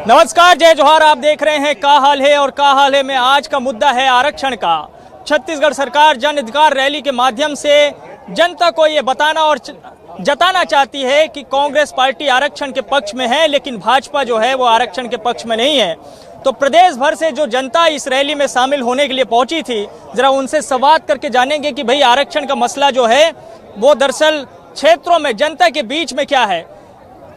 नमस्कार, जय जोहार। आप देख रहे हैं का हाल है और का हाल है में आज का मुद्दा है आरक्षण का। छत्तीसगढ़ सरकार जन अधिकार रैली के माध्यम से जनता को ये बताना और जताना चाहती है कि कांग्रेस पार्टी आरक्षण के पक्ष में है, लेकिन भाजपा जो है वो आरक्षण के पक्ष में नहीं है। तो प्रदेश भर से जो जनता इस रैली में शामिल होने के लिए पहुंची थी, जरा उनसे संवाद करके जानेंगे कि भाई आरक्षण का मसला जो है वो दरअसल क्षेत्रों में जनता के बीच में क्या है,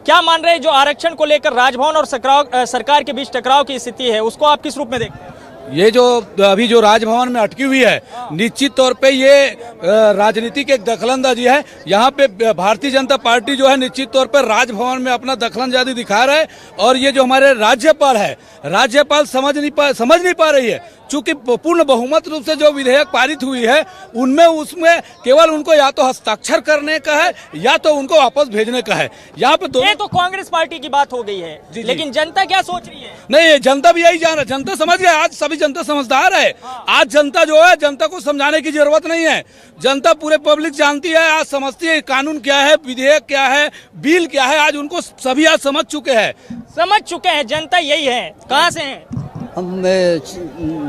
क्या मान रहे हैं। जो आरक्षण को लेकर राजभवन और सरकार के बीच टकराव की स्थिति है, उसको आप किस रूप में देखते हैं? ये जो अभी जो राजभवन में अटकी हुई है, निश्चित तौर पे ये राजनीति की एक दखलंदाजी है। यहाँ पे भारतीय जनता पार्टी जो है निश्चित तौर पे राजभवन में अपना दखलंदाजी दिखा रहा है। और ये जो हमारे राज्यपाल है, राज्यपाल समझ नहीं पा रही है। चूंकि पूर्ण बहुमत रूप से जो विधेयक पारित हुई है उसमें केवल उनको या तो हस्ताक्षर करने का है या तो उनको वापस भेजने का है। यहाँ पे ये तो कांग्रेस पार्टी की बात हो गई है, लेकिन जनता क्या सोच रही है? नहीं, जनता भी यही जान रहा है। जनता समझ गया, आज सभी जनता समझदार है। आज जनता जो है, जनता को समझाने की जरूरत नहीं है। जनता पूरे पब्लिक जानती है, आज समझती है कानून क्या है, विधेयक क्या है, बिल क्या है। आज उनको सभी आज समझ चुके हैं। जनता यही है। कहाँ से है? हम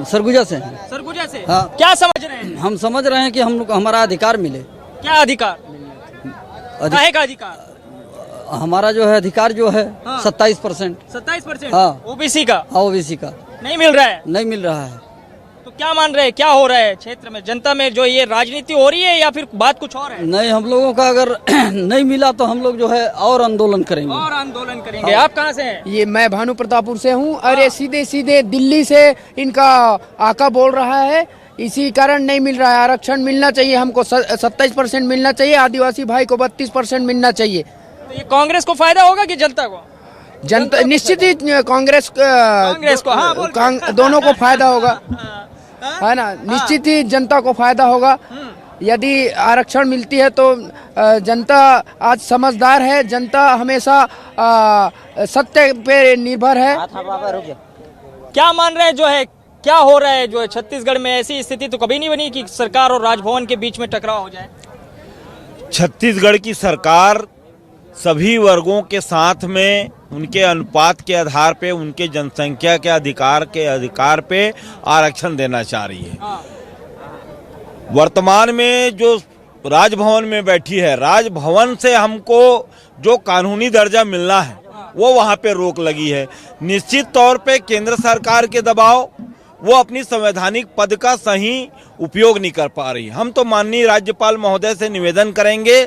सरगुजा से हैं। सरगुजा से? हाँ। क्या समझ रहे हैं? हम समझ रहे हैं कि हम लोग हमारा अधिकार मिले। क्या अधिकार? काहे का अधिकार? हमारा जो है अधिकार जो है 27%। 27%? हाँ। ओबीसी का? हाँ, ओबीसी का नहीं मिल रहा है। नहीं मिल रहा है। तो क्या मान रहे हैं, क्या हो रहा है क्षेत्र में, जनता में? जो ये राजनीति हो रही है या फिर बात कुछ और है? नहीं, हम लोगों का अगर नहीं मिला तो हम लोग जो है और आंदोलन करेंगे। हाँ। आप कहाँ से हैं? ये मैं भानु प्रतापपुर से हूँ। और ये सीधे सीधे दिल्ली से इनका आका बोल रहा है, इसी कारण नहीं मिल रहा है। आरक्षण मिलना चाहिए हमको, 27% मिलना चाहिए। आदिवासी भाई को 32% मिलना चाहिए। तो ये कांग्रेस को फायदा होगा कि जनता को? जनता निश्चित ही कांग्रेस को, हाँ, दोनों को फायदा होगा, है ना। निश्चित ही जनता को फायदा होगा यदि आरक्षण मिलती है तो। जनता आज समझदार है। जनता हमेशा सत्य पे निर्भर है। क्या मान रहे हैं, जो है क्या हो रहा है? जो है छत्तीसगढ़ में ऐसी स्थिति तो कभी नहीं बनी कि सरकार और राजभवन के बीच में टकराव हो जाए। छत्तीसगढ़ की सरकार सभी वर्गों के साथ में उनके अनुपात के आधार पे, उनके जनसंख्या के अधिकार पे आरक्षण देना चाह रही है। वर्तमान में जो राजभवन में बैठी है, राजभवन से हमको जो कानूनी दर्जा मिलना है वो वहाँ पे रोक लगी है। निश्चित तौर पे केंद्र सरकार के दबाव, वो अपनी संवैधानिक पद का सही उपयोग नहीं कर पा रही। हम तो माननीय राज्यपाल महोदय से निवेदन करेंगे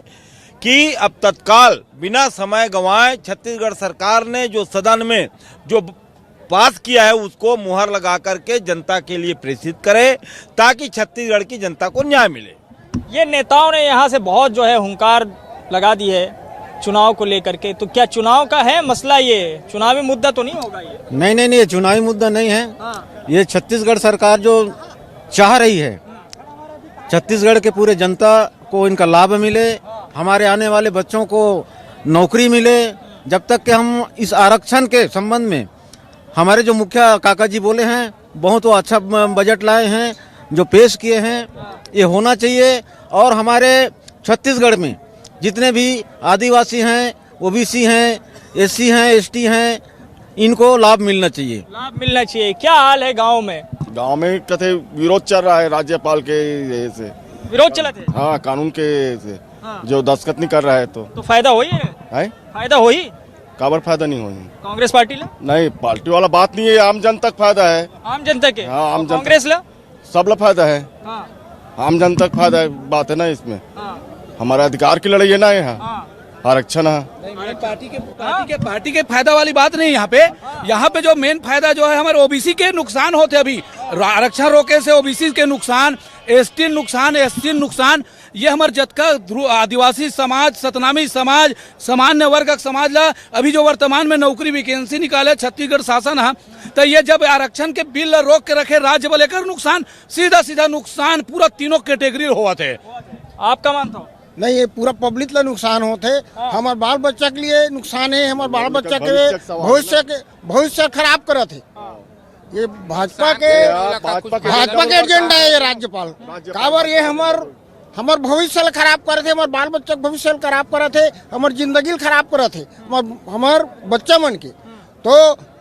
कि अब तत्काल बिना समय गंवाए छत्तीसगढ़ सरकार ने जो सदन में जो पास किया है उसको मुहर लगा करके जनता के लिए प्रेषित करे, ताकि छत्तीसगढ़ की जनता को न्याय मिले। ये नेताओं ने यहाँ से बहुत जो है हुंकार लगा दी है चुनाव को लेकर के, तो क्या चुनाव का है मसला? ये चुनावी मुद्दा तो नहीं होगा ये? नहीं, ये चुनावी मुद्दा नहीं है। हाँ। ये छत्तीसगढ़ सरकार जो चाह रही है, छत्तीसगढ़ के पूरे जनता को इनका लाभ मिले, हमारे आने वाले बच्चों को नौकरी मिले। जब तक कि हम इस आरक्षण के संबंध में, हमारे जो मुखिया काका जी बोले हैं, बहुत अच्छा बजट लाए हैं, जो पेश किए हैं, ये होना चाहिए। और हमारे छत्तीसगढ़ में जितने भी आदिवासी हैं, ओबीसी हैं, एससी हैं, एसटी हैं, इनको लाभ मिलना चाहिए। लाभ मिलना चाहिए। क्या हाल है गाँव में? गांव में कथे विरोध चल रहा है राज्यपाल के से। विरोध चला थे? हाँ, कानून के से। हाँ। जो दस्तखत नहीं कर रहा है तो फायदा हो ही है? फायदा हो ही? काबर फायदा नहीं हो कांग्रेस पार्टी ला? नहीं, पार्टी वाला बात नहीं है, आम जनता का फायदा है। आम जनता के? हाँ, आम जनता। कांग्रेस ला? सब ला फायदा है। हाँ। आम जनता का फायदा है, बात है ना इसमें। हाँ। हमारा अधिकार की लड़ाई है ना, यहाँ आरक्षण है। पार्टी के फायदा वाली बात नहीं। यहाँ पे जो मेन फायदा जो है, हमारे ओबीसी के नुकसान होते। अभी आरक्षण रोके से ओबीसी के नुकसान, एसटी नुकसान, एससी नुकसान। ये हमारे जतका आदिवासी समाज, सतनामी समाज, सामान्य वर्ग समाज ला अभी जो वर्तमान में नौकरी वैकेंसी निकाले छत्तीसगढ़ शासन है, तो ये जब आरक्षण के बिल रोक के रखे, राज्य को लेकर नुकसान, सीधा नुकसान पूरा तीनों कैटेगरी हुआ थे। आपका मानता हो? नहीं, ये पूरा पब्लिक ला नुकसान होते। हमारे बाल बच्चा के लिए नुकसान है। हमारे बाल बच्चा के भविष्य खराब करत है। ये भाजपा के एजेंडा है। ये राज्यपाल काबर ये हमार भविष्य खराब करे थे, हमारे बाल बच्चा भविष्य खराब करे थे, हमार जिंदगी खराब करे थे, हमार बच्चा मन के। तो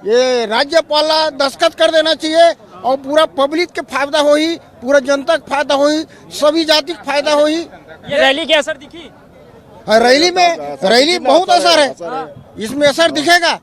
ये राज्यपाल दस्तखत कर देना चाहिए और पूरा पब्लिक के फायदा हो ही, पूरा जनता का फायदा हो ही, सभी जाति का फायदा हो ही। ये रैली के असर दिखी? रैली बहुत असर है, इसमें असर दिखेगा।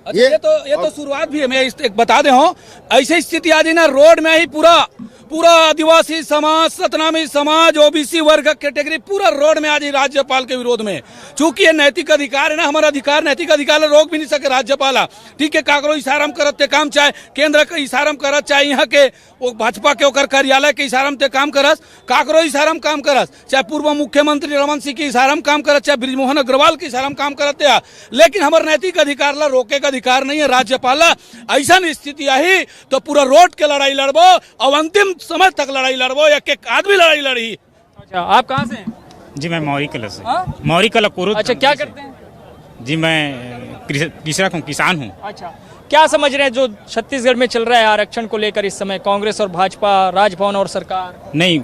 ये तो शुरुआत भी है। मैं एक बता दे हूँ, ऐसी स्थिति आ ना रोड में ही पूरा आदिवासी समाज, सतनामी समाज, ओबीसी वर्ग कैटेगरी पूरा रोड में आज राज्यपाल के विरोध में। चूंकि ये नैतिक अधिकार है ना, हमारा अधिकार, नैतिक अधिकार रोक भी नहीं सके राज्यपाल। ठीक है, काकरो इशारम करते काम, चाहे केंद्र के इशारम करत, चाहे यहाँ के वो भाजपा के ओकर कार्यालय के इशारम ते काम करस, काकरो इशारम काम करस, चाहे पूर्व मुख्यमंत्री रमन सिंह के इशारम काम करत, चाहे ब्रिजमोहन अग्रवाल के इशारम काम करते। लेकिन हमारे नैतिक अधिकार ला रोके का अधिकार नहीं है राज्यपाल। ऐसा स्थिति आई तो पूरा रोड के लड़ाई लड़बो और अंतिम समय तक लड़ाई लड़बो, एक आदमी लड़ाई लड़ी। अच्छा, आप कहाँ से हैं? जी मैं मौरी कला से। मौरी कला कुरुद। अच्छा, क्या करते हैं? जी मैं कृषक हूँ, किसान हूँ। अच्छा, क्या समझ रहे हैं जो छत्तीसगढ़ में चल रहा है आरक्षण को लेकर इस समय, कांग्रेस और भाजपा, राजभवन और सरकार? नहीं,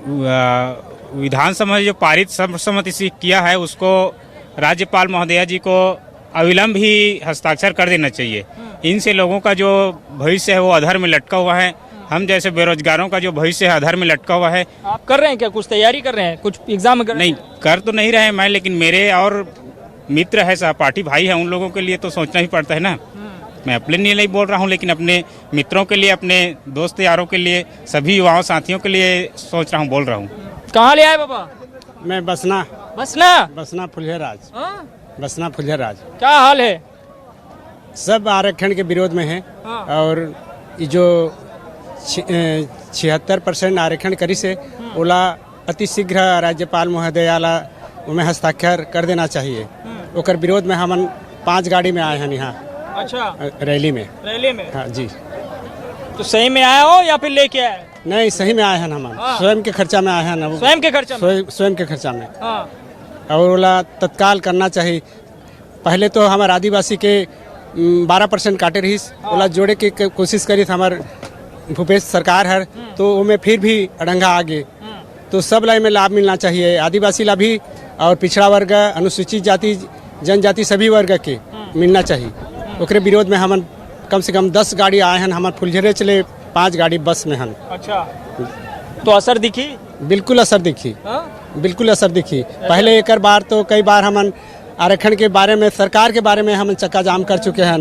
विधानसभा जो पारित सर्वसम्मति से किया है उसको राज्यपाल महोदया जी को अविलंब ही हस्ताक्षर कर देना चाहिए। इनसे लोगों का जो भविष्य है वो अधर में लटका हुआ है। हम जैसे बेरोजगारों का जो भविष्य है अधर में लटका हुआ है। आप कर रहे हैं क्या, कुछ तैयारी कर रहे हैं, कुछ एग्जाम कर रहे हैं? नहीं, कर तो नहीं रहे मैं, लेकिन मेरे और मित्र है, सहपाठी भाई है, उन लोगों के लिए तो सोचना ही पड़ता है ना। मैं अपने लिए नहीं बोल रहा हूँ, लेकिन अपने मित्रों के लिए, अपने दोस्त यारों के लिए, सभी युवाओं साथियों के लिए सोच रहा हूँ, बोल रहा हूँ। कहाँ ले आए बाबा? मैं बसना फुलहराज। बसना फुलहराज। क्या हाल है? सब आरक्षण के विरोध में है। और ये जो 76% आरक्षण करी से ओला अति शीघ्र राज्यपाल महोदयाला उनमें हस्ताक्षर कर देना चाहिए। ओकर विरोध में हम 5 गाड़ी में आए हैं यहाँ। अच्छा, रैली में। हाँ जी। तो सही में आया हो या फिर लेके आए? नहीं, सही में आए हैं हम। स्वयं के खर्चा में आए हैं ना। स्वयं के खर्चा में? स्वयं के खर्चा में। और ओला तत्काल करना चाहिए। पहले तो हमारे आदिवासी के 12% काटे रही, ओला जोड़े की कोशिश करी हमारे भूपेश सरकार है, तो उनमें फिर भी अड़ंगा आगे। तो सब लाई में लाभ मिलना चाहिए, आदिवासी ला भी और पिछड़ा वर्ग, अनुसूचित जाति, जनजाति सभी वर्ग के मिलना चाहिए। ओकरे विरोध में हम कम से कम 10 गाड़ी आए हैं। हमारे फुलझरे चले 5 गाड़ी बस में हैं। अच्छा, तो असर दिखी? बिल्कुल असर दिखी। बिल्कुल असर दिखी। पहले एक बार तो कई बार हम आरक्षण के बारे में, सरकार के बारे में हम चक्का जाम कर चुके हैं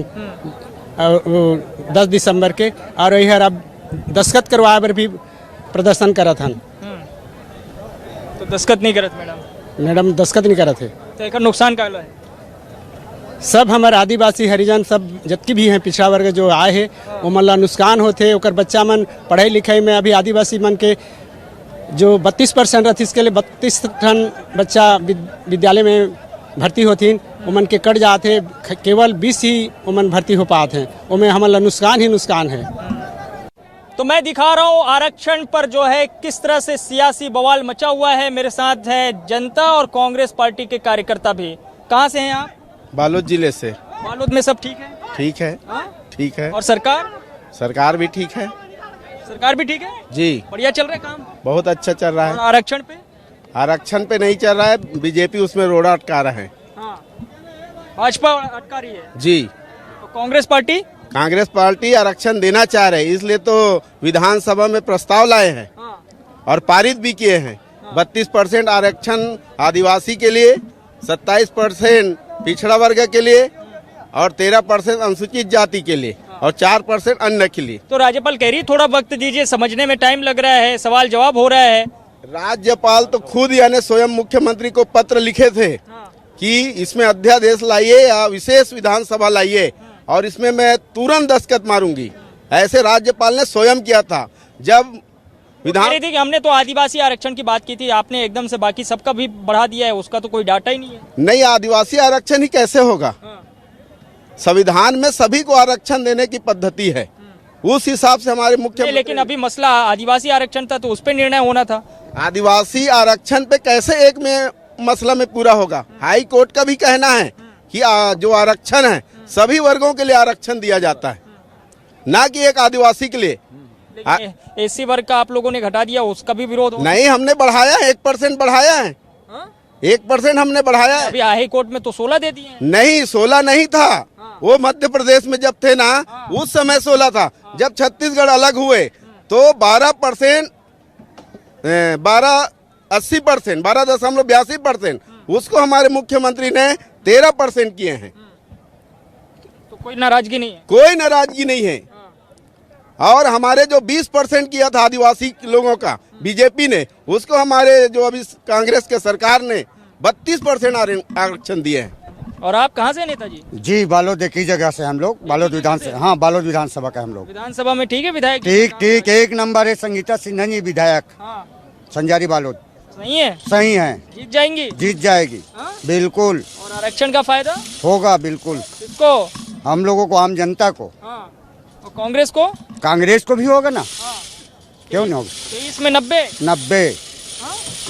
10 दिसंबर के, और यही अब दस्तखत करवाए पर भी प्रदर्शन करत हन। तो दस्तखत नहीं करत मैडम दस्तखत नहीं करत है। तो एक नुकसान का है? सब हमारे आदिवासी हरिजन सब जितनी भी हैं पिछड़ा वर्ग जो आए हैं वो मतलब नुकसान होते। ओकर बच्चा मन पढ़ाई लिखाई में, अभी आदिवासी मन के जो 32% रहती, इसके लिए 32 टन बच्चा विद्यालय में भर्ती होती, उमन के कट जाते, केवल 20 ही उमन भर्ती हो पाते हैं। उनमें हमारा नुकसान ही नुकसान है। तो मैं दिखा रहा हूँ आरक्षण पर जो है किस तरह से सियासी बवाल मचा हुआ है। मेरे साथ है जनता और कांग्रेस पार्टी के कार्यकर्ता भी। कहाँ से हैं आप? बालोद जिले से। बालोद में सब ठीक है? ठीक है। ठीक है। और सरकार? सरकार भी ठीक है। सरकार भी ठीक है जी, बढ़िया चल रहा है काम? बहुत अच्छा चल रहा है। आरक्षण पे? आरक्षण पे नहीं चल रहा है, बीजेपी उसमें रोड़ा अटका रहे हैं। भाजपा अटका रही है जी। तो कांग्रेस पार्टी आरक्षण देना चाह रहे, इसलिए तो विधानसभा में प्रस्ताव लाए हैं और पारित भी किए हैं। 32% आरक्षण आदिवासी के लिए, 27% पिछड़ा वर्ग के लिए और 13% अनुसूचित जाति के लिए और 4% अन्य के लिए। तो राज्यपाल कह रही थोड़ा वक्त दीजिए, समझने में टाइम लग रहा है, सवाल जवाब हो रहा है। राज्यपाल तो खुद यानी स्वयं मुख्यमंत्री को पत्र लिखे थे कि इसमें अध्यादेश लाइए या विशेष विधानसभा लाइए और इसमें मैं तुरंत दस्तखत मारूंगी। ऐसे राज्यपाल ने स्वयं किया था। जब विधान थी कि हमने तो आदिवासी आरक्षण की बात की थी, आपने एकदम से बाकी सबका भी बढ़ा दिया है, उसका तो कोई डाटा ही नहीं है। नहीं, आदिवासी आरक्षण ही कैसे होगा? संविधान में सभी को आरक्षण देने की पद्धति है, उस हिसाब से हमारे मुख्य। लेकिन अभी मसला आदिवासी आरक्षण था तो उस पर निर्णय होना था। आदिवासी आरक्षण पे कैसे एक में मसला में पूरा होगा? हाई कोर्ट का भी कहना है कि जो आरक्षण है सभी वर्गों के लिए आरक्षण दिया जाता है, ना कि एक आदिवासी के लिए। एससी वर्ग का आप लोगों ने घटा दिया, उसका भी विरोध हो? नहीं, हमने बढ़ाया, 1% बढ़ाया है। 1% हमने बढ़ाया है। अभी हाई कोर्ट में तो 16 दे दिए हैं। नहीं, 16 नहीं था, वो मध्य प्रदेश में जब थे ना उस समय 16 था। जब छत्तीसगढ़ अलग हुए तो 12%, 12.82%, उसको हमारे मुख्यमंत्री ने 13% किए हैं। तो कोई नाराजगी नहीं है? कोई नाराजगी नहीं है। और हमारे जो 20% किया था आदिवासी लोगों का बीजेपी ने, उसको हमारे जो अभी कांग्रेस के सरकार ने 32% आरक्षण दिए हैं। और आप कहाँ से नेताजी? जी बालोद एक ही जगह से हम लोग, बालोद विधानसभा, हाँ बालोद विधानसभा का हम लोग। विधानसभा में ठीक है विधायक? ठीक एक नंबर है। संगीता सिन्हा जी विधायक, संजारी बालोद। सही है? सही है, जीत जाएंगी? जीत जाएगी बिल्कुल। और आरक्षण का फायदा होगा बिल्कुल। किसको? हम लोगों को, आम जनता को। और कांग्रेस को? कांग्रेस को भी होगा ना, क्यों नहीं होगा। 23 में 90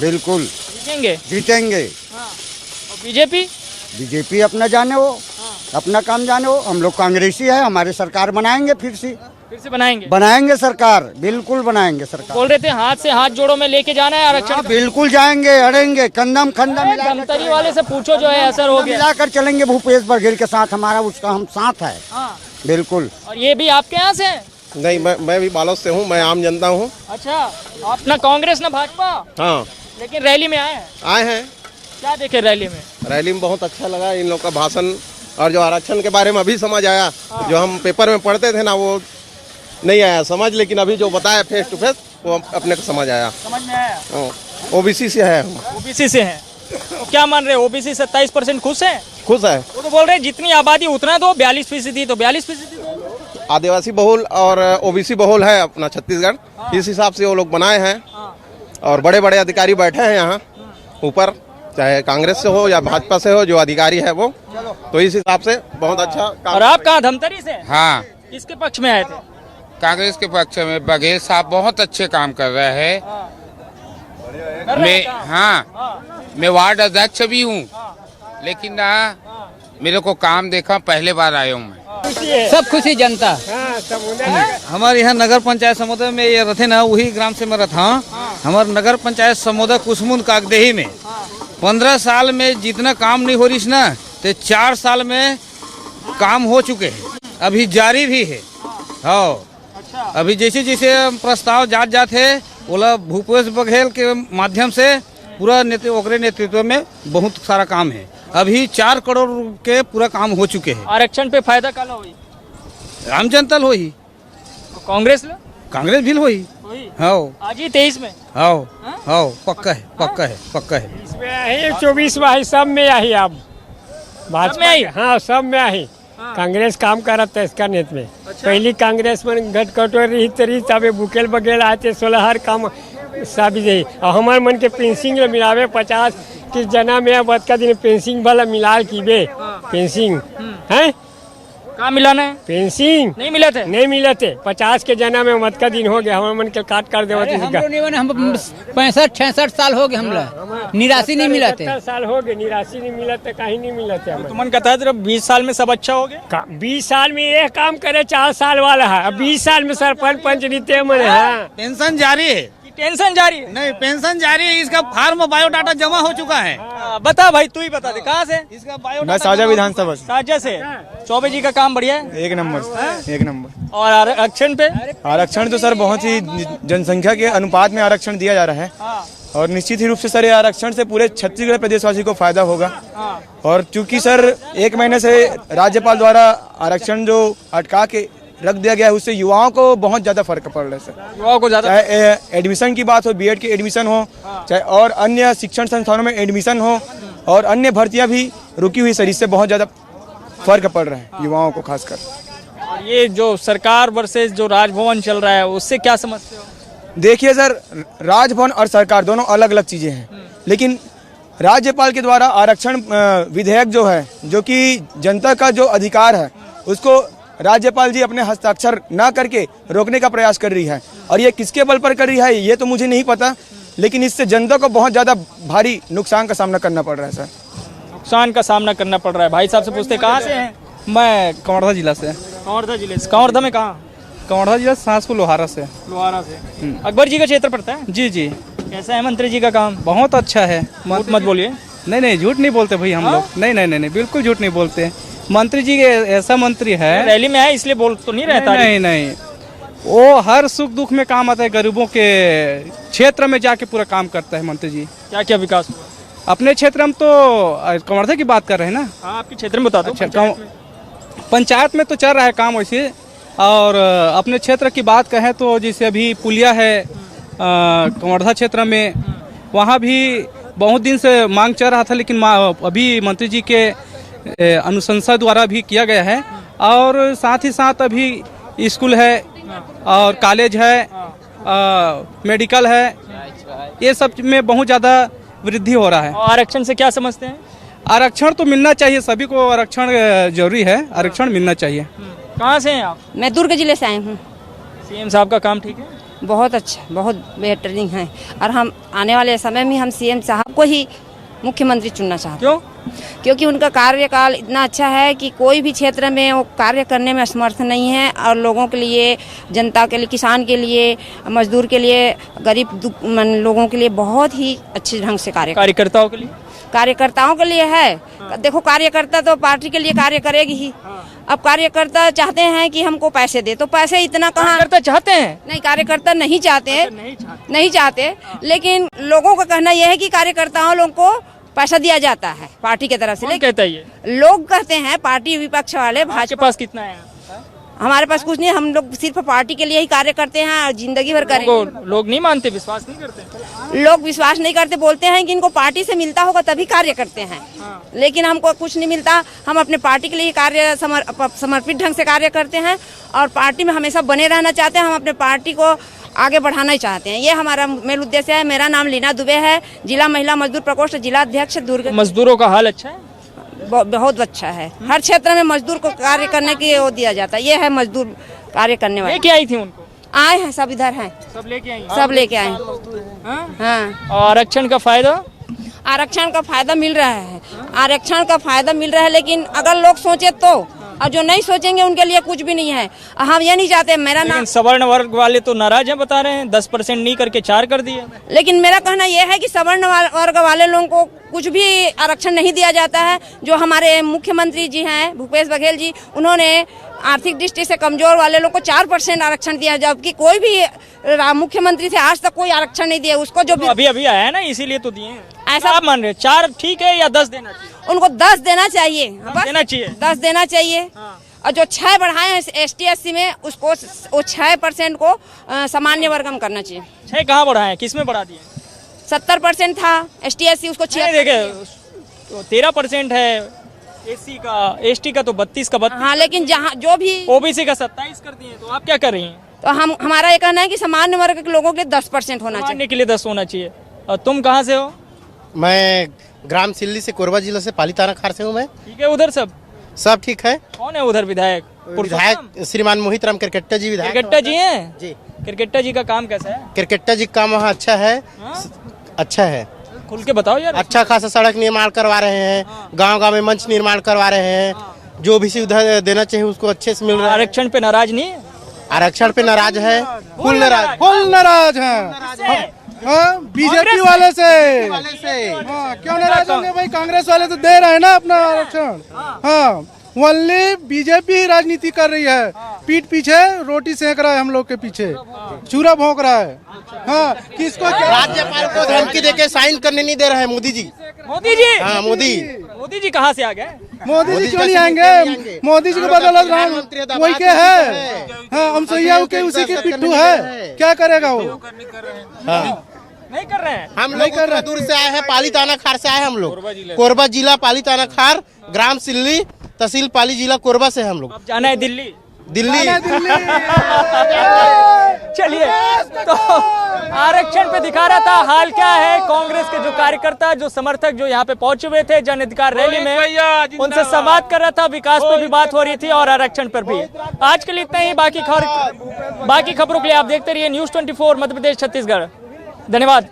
बिल्कुल जीतेंगे। जीतेंगे। और बीजेपी? बीजेपी अपना जाने हो, अपना काम जाने हो। हम लोग कांग्रेसी है, हमारे सरकार बनाएंगे फिर से बनाएंगे सरकार, बिल्कुल बनाएंगे सरकार। बोल रहे थे हाथ से हाथ जोड़ों में लेके जाना है आरक्षण। बिल्कुल जाएंगे, अड़ेंगे, कंधम धमतरी वाले से पूछो जो है असर हो गया। मिलाकर चलेंगे भूपेश बघेल के साथ, हमारा उसका हम साथ है बिल्कुल। और ये भी आपके यहाँ से है? नहीं, मैं भी बालोद से हूँ, मैं आम जनता हूँ। अच्छा, आप ना कांग्रेस ना भाजपा? हाँ, लेकिन रैली में आए हैं। क्या देखे रैली में? रैली में बहुत अच्छा लगा इन लोग का भाषण, और जो आरक्षण के बारे में अभी समझ आया। जो हम पेपर में पढ़ते थे ना वो नहीं आया समझ, लेकिन अभी जो बताया फेस टू फेस वो अपने को समझ आया। समझ में आया? ओबीसी से है। ओबीसी से है तो क्या मान रहे? ओबीसी 27% खुश है? खुश है। वो तो बोल रहे जितनी आबादी उतना दो, 42% तो 42% दो। आदिवासी बहुल और ओबीसी बहुल है अपना छत्तीसगढ़, इस हिसाब से वो लोग बनाए हैं। और बड़े बड़े अधिकारी बैठे हैं यहाँ ऊपर, चाहे कांग्रेस से हो या भाजपा से हो, जो अधिकारी है वो, तो इस हिसाब से बहुत अच्छा काम। और आप कहाँ धमतरी से? हाँ, किसके पक्ष में आए थे? कांग्रेस के पक्ष में। बघेल साहब बहुत अच्छे काम कर रहे हैं। मैं वार्ड अध्यक्ष भी हूँ, लेकिन ना मेरे को काम देखा, पहले बार आया हूँ मैं। सब खुशी जनता। हमारे यहाँ नगर पंचायत समुदाय में ये रहते ना, वही ग्राम से मैं रहता हूँ। हमारे नगर पंचायत समुदाय कुसमुंद कागदेही में 15 साल में जितना काम नहीं हो रही ना, तो 4 साल में काम हो चुके हैं, अभी जारी भी है। हाँ, अभी जैसे जैसे प्रस्ताव जात है, बोला भूपेश बघेल के माध्यम से पूरा नेतृत्व में बहुत सारा काम है। अभी 4 करोड़ के पूरा काम हो चुके हैं। आरक्षण पे फायदा काला हुई? आम जनता हो ही, कांग्रेस भी हो ही। हाँ, आज ही 23 में। हाँ, पक्का है। इसमें आई 24 में आई, सब में आई। अब भाजपा में? हाँ, सब में आई। कांग्रेस काम करत है इसका नेत में। पहली कांग्रेस में घट कटोरी तरी तबे बुकेल बगेल आते 16 हर काम साबित है। और हमारे मन के पेंसिंग मिलावे 50 कि जना में अब का दिन पेंसिंग वाला मिलाल की बे पेंसिंग है। कहाँ मिलाना है? पेंसिंग नहीं मिले थे? नहीं मिले थे। 50 के जना में मत का दिन हो गया, हमारे मन के काट कर देवा। हम 65-66 साल हो गए, हम निराशी नहीं मिला थे। 70 साल हो गए, निराशी नहीं मिला था, कहीं नहीं मिला था। तो मन कहता है 20 साल में सब अच्छा हो गया। 20 साल में ये काम करे 4 साल वाला है, 20 साल में सरपंच पंच रीते मन है। पेंशन जारी है? टेंशन जारी है? नहीं, पेंशन जारी है। इसका फार्म बायोडाटा जमा हो चुका है। बता भाई, तू ही बता दे कहाँ से? इसका बायोडाटा। मैं साजा विधानसभा से। साजा से। चौबे जी का काम बढ़िया है? एक नंबर। और आरक्षण पे? आरक्षण तो सर बहुत ही जनसंख्या के अनुपात में आरक्षण दिया जा रहा है, और निश्चित ही रूप से सर ये आरक्षण से पूरे छत्तीसगढ़ प्रदेशवासी को फायदा होगा। और चूंकि सर 1 महीने से राज्यपाल द्वारा आरक्षण जो अटका के रख दिया गया है, उससे युवाओं को बहुत ज्यादा फर्क पड़ रहा है सर। युवाओं को ज्यादा, चाहे एडमिशन की बात हो, बीएड की एडमिशन हो, चाहे और अन्य शिक्षण संस्थानों में एडमिशन हो, और अन्य भर्तियां भी रुकी हुई सर, इससे बहुत ज्यादा फर्क पड़ रहा है युवाओं को खासकर। और ये जो सरकार वर्सेस जो राजभवन चल रहा है, उससे क्या समझते हो? देखिए सर, राजभवन और सरकार दोनों अलग अलग चीजें हैं, लेकिन राज्यपाल के द्वारा आरक्षण विधेयक जो है, जो कि जनता का जो अधिकार है, उसको राज्यपाल जी अपने हस्ताक्षर न करके रोकने का प्रयास कर रही है। और ये किसके बल पर कर रही है ये तो मुझे नहीं पता, लेकिन इससे जनता को बहुत ज्यादा भारी नुकसान का सामना करना पड़ रहा है सर। नुकसान का सामना करना पड़ रहा है। भाई साहब से पूछते कहाँ से हैं? मैं कवर्धा जिला से। कवर्धा जिले से? कवर्धा में कहाँ? कवर्धा जिला सांसपुर लोहारा से। लोहारा से। अकबर जी का क्षेत्र पड़ता है? जी जी। कैसा है मंत्री जी का काम? बहुत अच्छा है। मत बोलिए। नहीं, झूठ नहीं बोलते भाई हम लोग। नहीं, बिल्कुल झूठ नहीं बोलते। मंत्री जी ऐसा मंत्री है, रैली में है इसलिए बोल तो नहीं रहता। नहीं नहीं, वो हर सुख दुख में काम आता है, गरीबों के क्षेत्र में जाके पूरा काम करता है मंत्री जी। क्या क्या विकास हुआ अपने क्षेत्र में? तो कवर्धा की बात कर रहे हैं ना? हाँ, आपके क्षेत्र में बता दो। पंचायत में तो चल रहा है काम वैसे, और अपने क्षेत्र की बात कहें तो जैसे अभी पुलिया है कवर्धा क्षेत्र में, वहाँ भी बहुत दिन से मांग चल रहा था, लेकिन अभी मंत्री जी के अनुशंसा द्वारा भी किया गया है। और साथ ही साथ अभी स्कूल है और कॉलेज है, मेडिकल है, ये सब में बहुत ज़्यादा वृद्धि हो रहा है। आरक्षण से क्या समझते हैं? आरक्षण तो मिलना चाहिए, सभी को आरक्षण जरूरी है, आरक्षण मिलना चाहिए। कहाँ से हैं आप? मैं दुर्ग जिले से आई हूँ। सीएम साहब का काम ठीक है? बहुत अच्छा, बहुत बेहतरीन है, और हम आने वाले समय में हम सीएम साहब को ही मुख्यमंत्री चुनना चाहते हैं। क्यों? क्योंकि उनका कार्यकाल इतना अच्छा है कि कोई भी क्षेत्र में वो कार्य करने में असमर्थ नहीं है, और लोगों के लिए, जनता के लिए, किसान के लिए, मजदूर के लिए, गरीब लोगों के लिए बहुत ही अच्छे ढंग से कार्यकर्ताओं के लिए, कार्यकर्ताओं के लिए है। देखो, कार्यकर्ता तो पार्टी के लिए कार्य करेगी ही। अब कार्यकर्ता चाहते हैं कि हमको पैसे दे, तो पैसे इतना कहाँ? कार्यकर्ता चाहते हैं? नहीं, कार्यकर्ता नहीं चाहते, नहीं चाहते, लेकिन लोगों का कहना यह है कि कार्यकर्ताओं लोगों को पैसा दिया जाता है पार्टी की तरफ से। कौन कहता है ये? लोग कहते हैं, पार्टी विपक्ष वाले। भाजपा के पास कितना है? हमारे पास कुछ नहीं, हम लोग सिर्फ पार्टी के लिए ही कार्य करते हैं और जिंदगी भर करेंगे। लोग नहीं मानते, विश्वास नहीं करते। लोग विश्वास नहीं करते, बोलते हैं कि इनको पार्टी से मिलता होगा तभी कार्य करते हैं। लेकिन हमको कुछ नहीं मिलता, हम अपने पार्टी के लिए कार्य समर्पित ढंग से कार्य करते हैं, और पार्टी में हमेशा बने रहना चाहते हैं। हम अपने पार्टी को आगे बढ़ाना ही चाहते हैं, ये हमारा मेन उद्देश्य है। मेरा नाम लीना दुबे है, जिला महिला मजदूर प्रकोष्ठ, जिला अध्यक्ष दुर्ग। मजदूरों का हाल अच्छा है? बहुत अच्छा है। हर क्षेत्र में मजदूर को कार्य करने की वो दिया जाता है। ये है मजदूर कार्य करने वाले। लेके आई थी उनको? आए हैं, सब इधर हैं, सब लेके आई? सब लेके आए। हाँ। और आरक्षण का फायदा? आरक्षण का फायदा मिल रहा है, आरक्षण का फायदा मिल रहा है, लेकिन अगर लोग सोचे तो, और जो नहीं सोचेंगे उनके लिए कुछ भी नहीं है। हम ये नहीं चाहते। मेरा नाम, सवर्ण वर्ग वाले तो नाराज हैं, बता रहे हैं 10% नहीं करके 4 कर दिए। लेकिन मेरा कहना यह है कि सवर्ण वर्ग वाले लोगों को कुछ भी आरक्षण नहीं दिया जाता है। जो हमारे मुख्यमंत्री जी हैं भूपेश बघेल जी, उन्होंने आर्थिक दृष्टि से कमजोर वाले लोगों को 4% आरक्षण दिया, जबकि कोई भी मुख्यमंत्री थे आज तक कोई आरक्षण नहीं दिया उसको। जो तो अभी आया है ना, इसीलिए तो दिए। ऐसा आप मान रहे? 4 ठीक है या 10 देना चाहिए? उनको 10 देना चाहिए, देना चाहिए, 10 देना चाहिए। और जो 6 बढ़ाए हैं ST/SC में, उसको वो 6% को सामान्य वर्ग में करना चाहिए। 6 कहाँ बढ़ाए हैं, किस में बढ़ा दिए? 70% था ST/SC, उसको 6। देखे 13% है SC का, ST का तो 32 का 32। हाँ, लेकिन जहाँ जो भी OBC का 27 कर दिए, तो आप क्या कर रही हैं? तो हमारा ये कहना है कि सामान्य वर्ग के लोगों के लिए 10% होना चाहिए। सामान्य के लिए 10 होना चाहिए। और तुम कहाँ से हो? मैं ग्राम सिल्ली से, कोरबा जिला से, पाली थाना खार से हूँ मैं। ठीक है, उधर सब ठीक है। कौन है उधर विधायक? विधायक श्रीमान मोहित राम क्रिकेट्टा जी विधायक। क्रिकेट्टा जी हैं? जी। क्रिकेट्टा जी का काम कैसा है? क्रिकेट्टा जी का काम वहाँ अच्छा है। अच्छा है, खुल के बताओ यार। अच्छा खासा सड़क निर्माण करवा रहे हैं, गांव-गांव में मंच निर्माण करवा रहे हैं, जो भी सुविधा देना चाहिए उसको अच्छे से मिल रहा है। आरक्षण पे नाराज नहीं है? आरक्षण पे नाराज है, फुल नाराज है। बीजेपी वाले से क्यों नाराज होंगे भाई? कांग्रेस वाले तो दे रहे हैं ना अपना आरक्षण। हाँ, ओनली बीजेपी राजनीति कर रही है, पीठ पीछे रोटी सेक रहा है, हम लोग के पीछे चूरा भोंक रहा है। हाँ, किसको? राज्यपाल को धमकी देके साइन करने नहीं दे रहे हैं मोदी जी। मोदी जी? हाँ, मोदी जी कहाँ से आ गए? मोदी जी क्यों नहीं आएंगे? मोदी जी को बदौलत वही के है। हाँ, हम सैया के उसी के पिट्ठू है, क्या करेगा वो? नहीं कर रहे हैं। हम लोग इतना दूर से आए हैं, पाली थाना खार से आए हैं हम लोग। कोरबा जिला, पाली थाना खार, ग्राम सिल्ली, तहसील पाली, जिला कोरबा से हम लोग। अब जाना है दिल्ली। चलिए, तो आरक्षण पे दिखा रहा था हाल क्या है। कांग्रेस के जो कार्यकर्ता, जो समर्थक जो यहाँ पे पहुंचे हुए थे जन अधिकार रैली में, उनसे संवाद कर रहा था। विकास पे भी बात हो रही थी और आरक्षण पर भी। आज के लिए इतना ही। बाकी खबरों के लिए आप देखते रहिए News 24 मध्य प्रदेश छत्तीसगढ़। धन्यवाद।